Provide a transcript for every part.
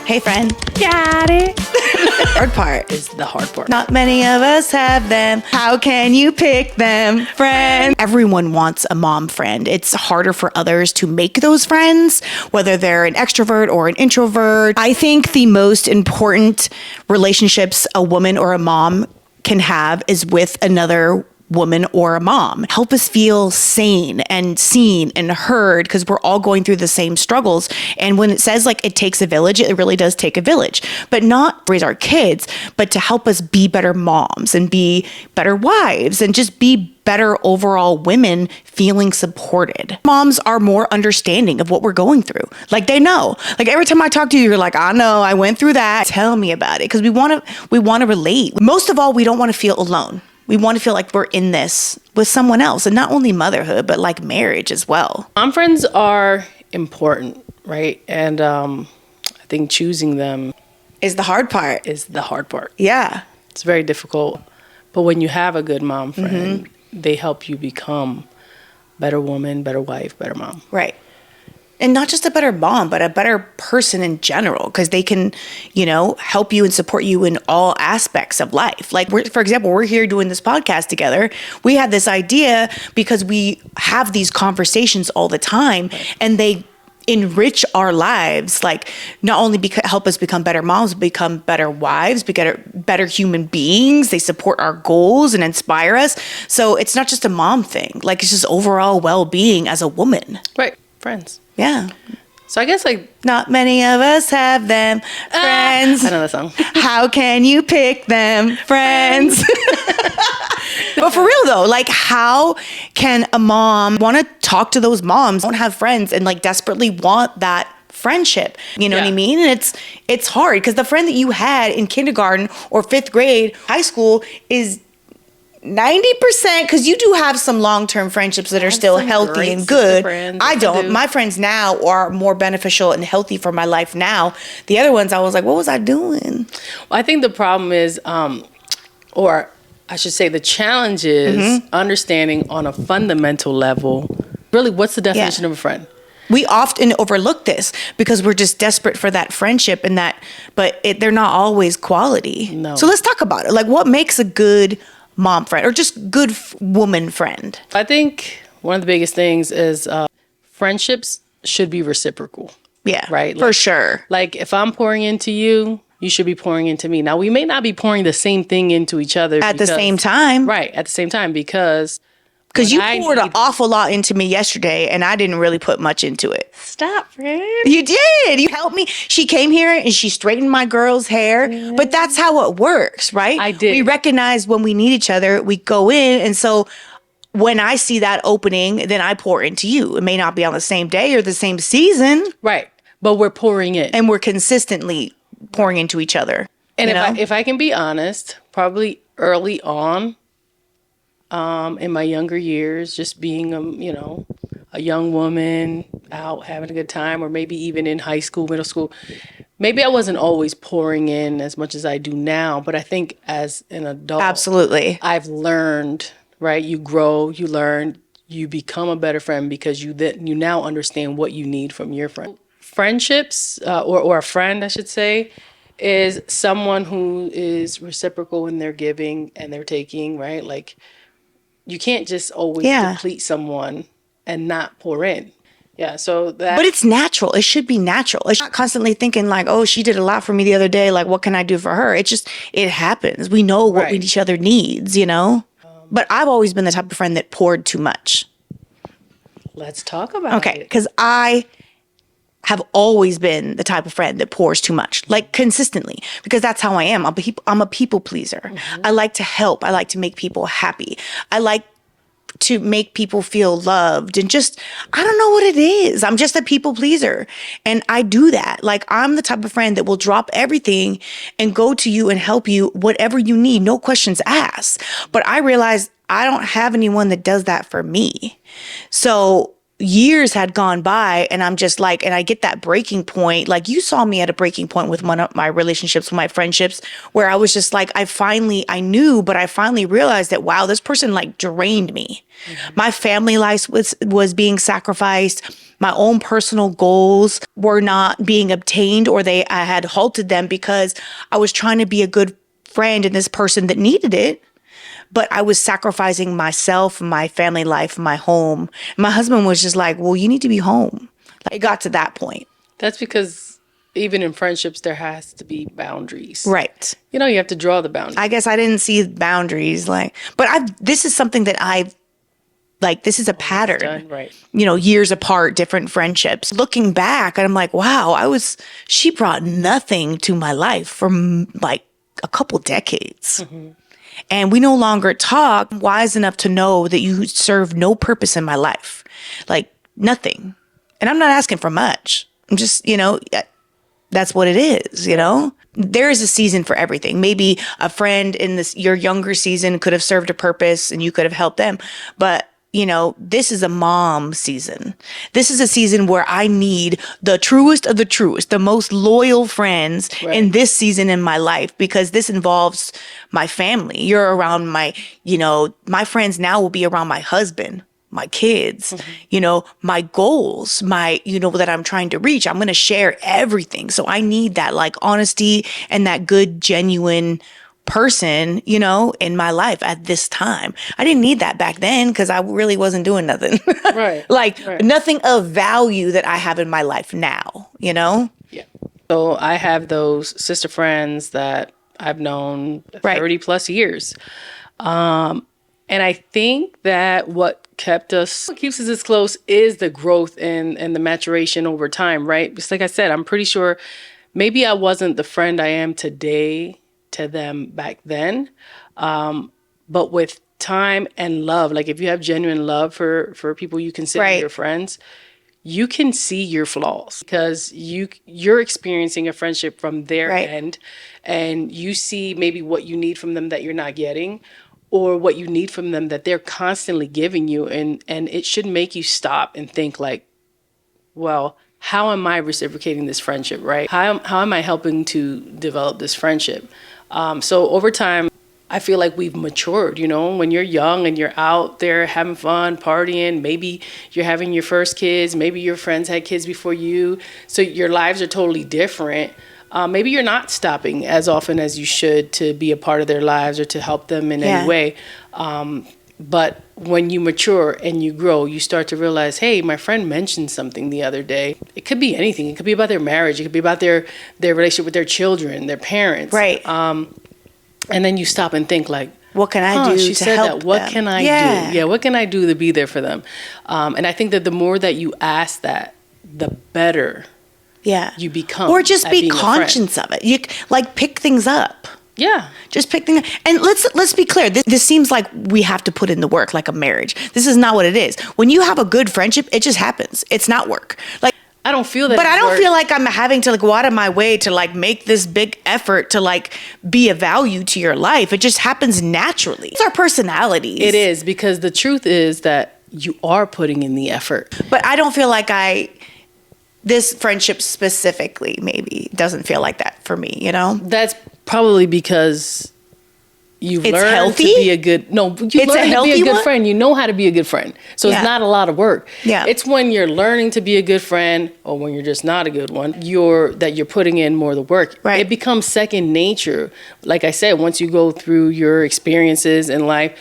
Hey, friend. Got it. Hard part. Is the hard part. Not many of us have them. How can you pick them, friend? Everyone wants a mom friend. It's harder for others to make those friends, whether they're an extrovert or an introvert. I think the most important relationships a woman or a mom can have is with another woman or a mom. Help us feel sane and seen and heard, because we're all going through the same struggles. And when it says like it takes a village, it really does take a village, but not raise our kids, but to help us be better moms and be better wives and just be better overall women, feeling supported. Moms are more understanding of what we're going through. Like they know. Like every time I talk to you, you're like, I know, I went through that. Tell me about it. Because we want to relate. Most of all, we don't want to feel alone. We want to feel like we're in this with someone else, and not only motherhood, but like marriage as well. Mom friends are important, right? And I think choosing them Is the hard part. is the hard part. Yeah. It's very difficult. But when you have a good mom friend, they help you become better woman, better wife, better mom. Right. And not just a better mom, but a better person in general, because they can, help you and support you in all aspects of life. Like, for example, we're here doing this podcast together. We had this idea because we have these conversations all the time, and they enrich our lives. Like, not only help us become better moms, become better wives, better human beings. They support our goals and inspire us. So it's not just a mom thing. Like, it's just overall well-being as a woman. Right. Friends. Yeah. So I guess Not many of us have them, friends. I know that song. How can you pick them, friends? But for real though, like how can a mom want to talk to those moms, don't have friends, and like desperately want that friendship? You know what I mean? And it's hard because the friend that you had in kindergarten or fifth grade, high school is 90%, because you do have some long-term friendships that are still healthy and good. I don't. My friends now are more beneficial and healthy for my life now. The other ones, I was like, what was I doing? Well, I think the problem is, or I should say the challenge is understanding on a fundamental level, really, what's the definition of a friend? We often overlook this because we're just desperate for that friendship and that, but they're not always quality. No. So let's talk about it. Like, what makes a good mom friend or just good woman friend? I think one of the biggest things is friendships should be reciprocal. Yeah, right. For sure. Like if I'm pouring into you, you should be pouring into me. Now we may not be pouring the same thing into each other at the same time. Right. At the same time, because you poured an awful lot into me yesterday and I didn't really put much into it. Stop, friend. You did. You helped me. She came here and she straightened my girl's hair. Yeah. But that's how it works, right? I did. We recognize when we need each other, we go in. And so when I see that opening, then I pour into you. It may not be on the same day or the same season. Right. But we're pouring in. And we're consistently pouring into each other. And if I can be honest, probably early on, in my younger years, just being a young woman out having a good time, or maybe even in high school, middle school, maybe I wasn't always pouring in as much as I do now. But I think as an adult, absolutely, I've learned, right? You grow, you learn, you become a better friend because you now understand what you need from your friend. Friendships, or a friend, I should say, is someone who is reciprocal in their giving and their taking, right? Like, you can't just always deplete someone and not pour in. Yeah, so that... But it's natural. It should be natural. It's not constantly thinking like, oh, she did a lot for me the other day. Like, what can I do for her? It happens. We know what each other needs, But I've always been the type of friend that poured too much. Let's talk about it. Okay, because I have always been the type of friend that pours too much, like consistently, because that's how I am. I'm a people pleaser. I like to help. I like to make people happy. I like to make people feel loved and just, I don't know what it is. I'm just a people pleaser. And I do that. Like, I'm the type of friend that will drop everything and go to you and help you whatever you need. No questions asked. But I realize I don't have anyone that does that for me. So years had gone by, and I'm just like, and I get that breaking point. Like, you saw me at a breaking point with one of my relationships, with my friendships, where I was just like, I knew, but I finally realized that, wow, this person like drained me. My family life was being sacrificed. My own personal goals were not being obtained, or I had halted them because I was trying to be a good friend in this person that needed it. But I was sacrificing myself, my family life, my home. My husband was just like, well, you need to be home. Like, it got to that point. That's because even in friendships, there has to be boundaries. Right. You know, you have to draw the boundaries. I guess I didn't see boundaries. This is something that this is a pattern. Done, right. Years apart, different friendships. Looking back, and I'm like, wow, she brought nothing to my life for like a couple decades. Mm-hmm. And we no longer talk. Wise enough to know that you serve no purpose in my life, like nothing. And I'm not asking for much. I'm just, that's what it is, There is a season for everything. Maybe a friend in your younger season could have served a purpose and you could have helped them. But this is a mom season. This is a season where I need the truest of the truest, the most loyal friends in this season in my life, because this involves my family. You're around my friends now will be around my husband, my kids, my goals, that I'm trying to reach. I'm going to share everything. So I need that like honesty and that good, genuine person, in my life at this time. I didn't need that back then because I really wasn't doing nothing. Right. Nothing of value that I have in my life now, Yeah. So I have those sister friends that I've known 30 plus years. And I think that what keeps us as close is the growth and the maturation over time, right? Just like I said, I'm pretty sure maybe I wasn't the friend I am today to them back then. But with time and love, like if you have genuine love for people you consider your friends, you can see your flaws because you're experiencing a friendship from their end, and you see maybe what you need from them that you're not getting, or what you need from them that they're constantly giving you. And it should make you stop and think like, well, how am I reciprocating this friendship, right? How am I helping to develop this friendship? So over time, I feel like we've matured, when you're young and you're out there having fun, partying, maybe you're having your first kids, maybe your friends had kids before you. So your lives are totally different. Maybe you're not stopping as often as you should to be a part of their lives or to help them in any way. But when you mature and you grow, you start to realize, hey, my friend mentioned something the other day. It could be anything. It could be about their marriage. It could be about their relationship with their children, their parents. Right. And then you stop and think like, what can I do she to said help that. What them? can I do? Yeah, what can I do to be there for them? And I think that the more that you ask that, the better you become. Or just be conscious of it. You pick things up. Yeah. Just pick things up. And let's be clear. This seems like we have to put in the work like a marriage. This is not what it is. When you have a good friendship, it just happens. It's not work. I don't feel that. But I don't feel like I'm having to go out of my way to make this big effort to be of value to your life. It just happens naturally. It's our personalities. It is, because the truth is that you are putting in the effort. But I don't feel like this friendship specifically maybe doesn't feel like that for me, That's probably because you've learned to be a good friend. You know how to be a good friend. So it's not a lot of work. Yeah. It's when you're learning to be a good friend, or when you're just not a good one, that you're putting in more of the work. Right. It becomes second nature. Like I said, once you go through your experiences in life,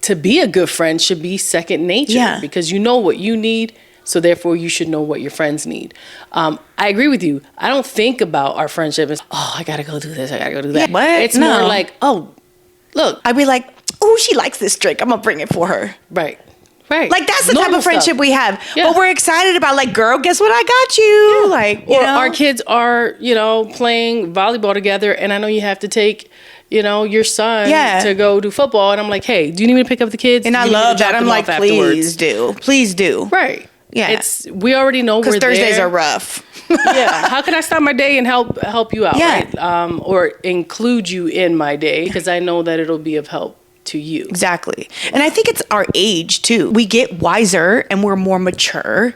to be a good friend should be second nature because you know what you need. So therefore, you should know what your friends need. I agree with you. I don't think about our friendship as, I got to go do this. I got to go do that. Yeah, what? It's more like, look. I'd be like, oh, she likes this drink. I'm going to bring it for her. Right. That's the type of friendship we have. Yeah. But we're excited about girl, guess what I got you? Yeah. Our kids are, playing volleyball together. And I know you have to take, your son to go do football. And I'm like, hey, do you need me to pick up the kids? And I love that. I'm like, please do. Please do. Right. Yeah. We already know we're there. Because Thursdays are rough. Yeah. How can I start my day and help you out? Yeah. Right? Or include you in my day, because I know that it'll be of help to you. Exactly. And I think it's our age too. We get wiser and we're more mature.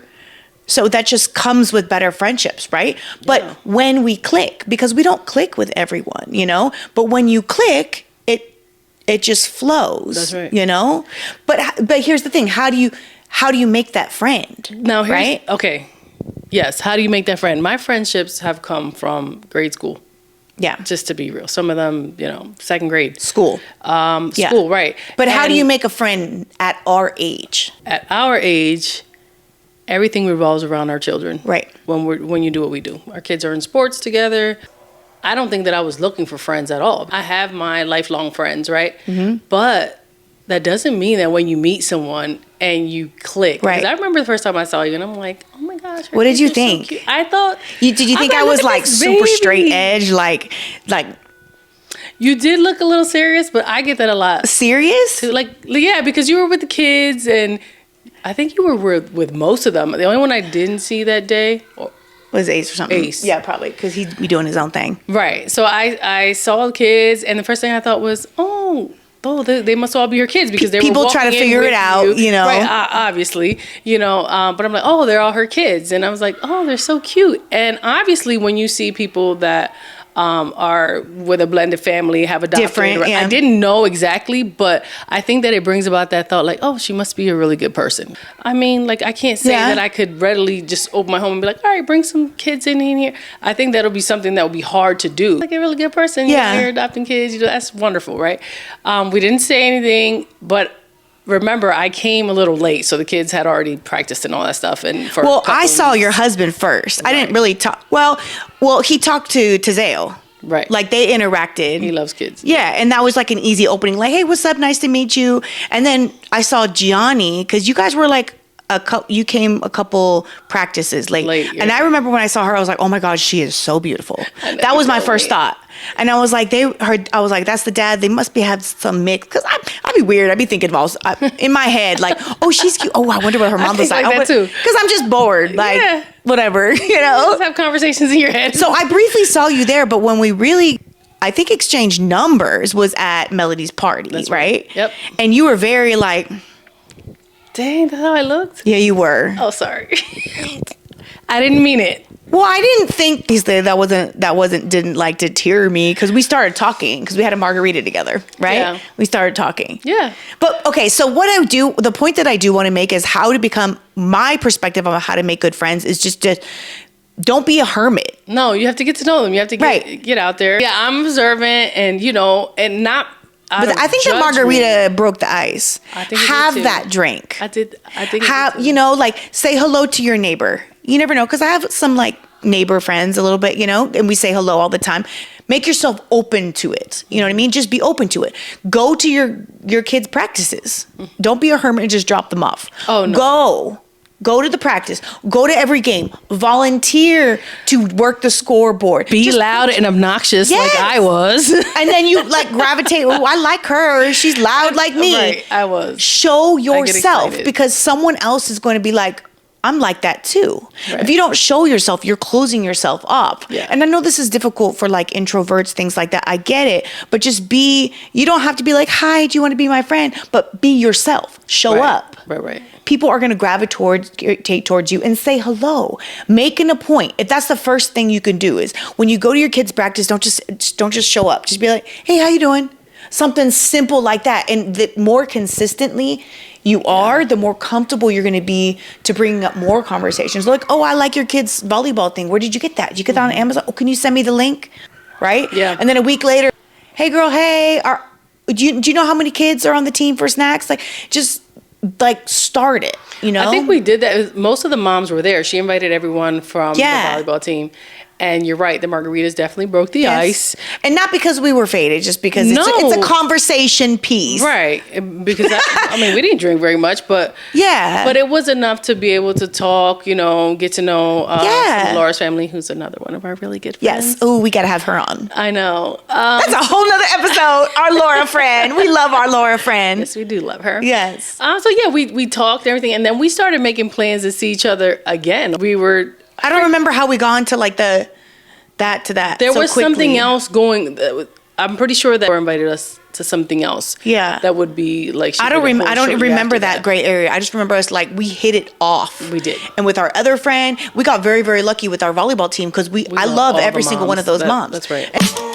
So that just comes with better friendships, right? But when we click, because we don't click with everyone, you know, but when you click, it just flows. That's right. You know? But here's the thing. How do you make that friend? Now, right? Okay. Yes. How do you make that friend? My friendships have come from grade school. Yeah. Just to be real. Some of them, you know, second grade. School. School, right. But how do you make a friend at our age? At our age, everything revolves around our children. Right. When you do what we do. Our kids are in sports together. I don't think that I was looking for friends at all. I have my lifelong friends, right? Mm-hmm. But that doesn't mean that when you meet someone and you click. Right. Because I remember the first time I saw you and I'm like, oh my gosh. What did you think? So I thought. Did you think I was like super straight edge? Like. You did look a little serious, but I get that a lot. Serious? Yeah, because you were with the kids and I think you were with most of them. The only one I didn't see that day was Ace or something. Ace. Yeah, probably, because he'd be doing his own thing. Right. So I saw the kids, and the first thing I thought was, they must all be your kids because they people were try to figure it out, you know. Right, obviously, you know. But I'm like, they're all her kids, and I was like, they're so cute. And obviously, when you see people that are with a blended family, have adopted. Different, yeah. I didn't know exactly, but I think that it brings about that thought, like, she must be a really good person. I mean, like, I can't say that I could readily just open my home and be like, all right, bring some kids in here. I think that'll be something that would be hard to do. Like, a really good person, you're adopting kids, that's wonderful, right? We didn't say anything, but remember, I came a little late, so the kids had already practiced and all that stuff. And I saw your husband first. Right. I didn't really talk. Well, he talked to Tazeo. Right. Like, they interacted. He loves kids. Yeah, and that was like an easy opening. Like, hey, what's up? Nice to meet you. And then I saw Gianni, because you guys were like, you came a couple practices late. And I remember when I saw her, I was like, oh my God, she is so beautiful. That was my first thought. And I was like, I was like, that's the dad. They must have some mix. Because I'd be weird. I'd be thinking about, in my head, like, she's cute. Oh, I wonder what her mom was like. That too. Because I'm just bored. Like, whatever, you know. Just have conversations in your head. So I briefly saw you there, but when we really, I think, exchanged numbers was at Melody's party, that's right? Yep. And you were very like, dang, that's how I looked? Yeah, you were. Oh, sorry. I didn't mean it. Well, I didn't think didn't like deter me, because we started talking, because we had a margarita together, right? Yeah. We started talking. Yeah. But okay, so the point that I do want to make is how to become, my perspective on how to make good friends is just to don't be a hermit. No, you have to get to know them. You have to get out there. Yeah, I'm observant and, and not. But I think the margarita broke the ice. I think have that drink. I think like, say hello to your neighbor. You never know, because I have some like neighbor friends a little bit, and we say hello all the time. Make yourself open to it. You know what I mean? Just be open to it. Go to your kids' practices. Don't be a hermit and just drop them off. Oh, no. Go to the practice. Go to every game. Volunteer to work the scoreboard. Be loud and obnoxious like I was. And then you like gravitate. Oh, I like her. She's loud like me. Right, I was. Show yourself, because someone else is going to be like, I'm like that too. Right. If you don't show yourself, you're closing yourself up. Yeah. And I know this is difficult for like introverts, things like that. I get it. But just you don't have to be like, hi, do you want to be my friend? But be yourself. Show up. Right. People are going to gravitate towards you and say hello. Making a point. If that's the first thing you can do, is when you go to your kids' practice, don't just show up. Just be like, hey, how you doing? Something simple like that. And the more consistently you are, the more comfortable you're going to be to bring up more conversations. Like, oh, I like your kids' volleyball thing. Where did you get that? Did you get that on Amazon? Oh, can you send me the link? Right? Yeah. And then a week later, hey, girl, hey, do you know how many kids are on the team for snacks? Like, just like start it, I think we did that. Most of the moms were there. She invited everyone from the volleyball team. And you're right, the margaritas definitely broke the ice. And not because we were faded, just because it's a conversation piece. Right. Because, we didn't drink very much, but but it was enough to be able to talk, get to know Laura's family, who's another one of our really good friends. Yes. Oh, we got to have her on. I know. That's a whole nother episode. Our Laura friend. We love our Laura friend. Yes, we do love her. Yes. We talked everything, and then we started making plans to see each other again. I don't remember how we got into like that to that. There so was quickly. something else going. I'm pretty sure that Laura invited us to something else. Yeah. That would be like, I don't remember after that gray area. I just remember us like we hit it off. We did. And with our other friend, we got very, very lucky with our volleyball team because I love all every the single one of moms. those moms. That's right.